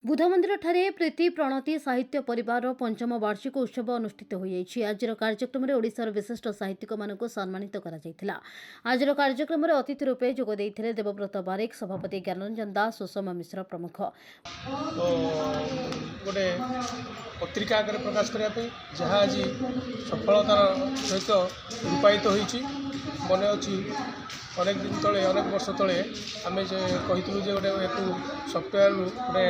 बुध मंदिर ठारे प्रीति प्रणति साहित्य परिवार पंचम वार्षिक उत्सव अनुष्ठित होइछि। आजिर कार्यक्रम में ओडिशार विशिष्ट साहित्यिक मानक सम्मानित करा जायतिला। आजिर कार्यक्रम में अतिथि रूपे जोग देइथिले देवव्रत बारिक, सभापति ज्ञानरंजन दास, सुषमा मिश्र प्रमुख। गोटे पत्रिका आगे प्रकाश करने जहाँ आज सफलतार सहित रूपायित होती मन अच्छी अनेक दिन तले अनेक वर्ष तले आम कहूँ गोटे सफ्टवेयर गोटे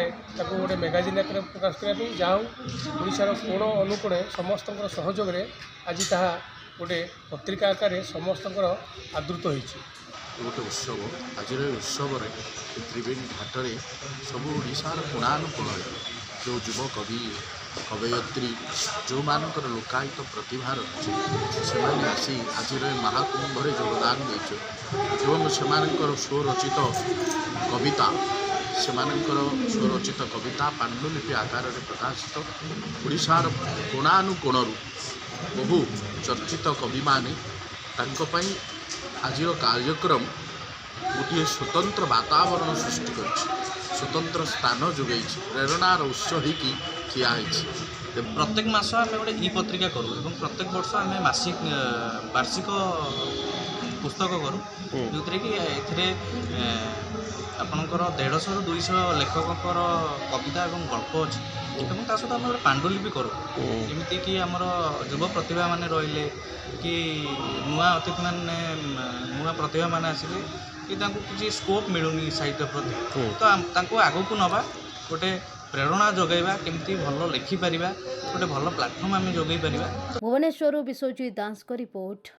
गोटे मैगजीन आकार प्रकाश करने जहाँ ओडिशार कोण अनुकोणे समस्त सहयोग आज ताहा गोटे पत्रिका आकार समस्त आदृत होती गोटे उत्सव आज उत्सव त्रिवेणी घाट में सब ओडार कोणानुकोण जो युव कवि कवयत्री जो मानकर लोकायित प्रतिभा रही से आसी आज महाकुंभ योगदान देते स्वरचित कविता से स्वरचित कविता पांडुलिपि आकार में प्रकाशित ओडार कोणानुकोण बहु चर्चित कवि माने आज कार्यक्रम गोटे स्वतंत्र वातावरण सृष्टि कर स्वतंत्र स्थान जोगाई प्रेरणार उत्स होगी ठिया प्रत्येक मास आम गोटे ई पत्रिका करूँ और प्रत्येक वर्ष आम मासिक वार्षिक पुस्तक करूँ जो कि आपणकर 150 ରୁ 200 लेखकर कविता और गल्प अच्छी और ता सहित आम गोटे पांडुलिपि करूँ जमीक कि आमर युव प्रतिभा माने रहिले कि नुआ अतिथि माने नुआ प्रतिभा माने आसिले कि किसी स्कोप मिलूनी साहित्य प्रति तो आगक नवा गोटे प्रेरणा जोगाइबा केमती भल लिखिपर गोटे भल प्लाटफर्म आम जोगाई पार। भुवनेश्वर विश्वजीत दास को रिपोर्ट।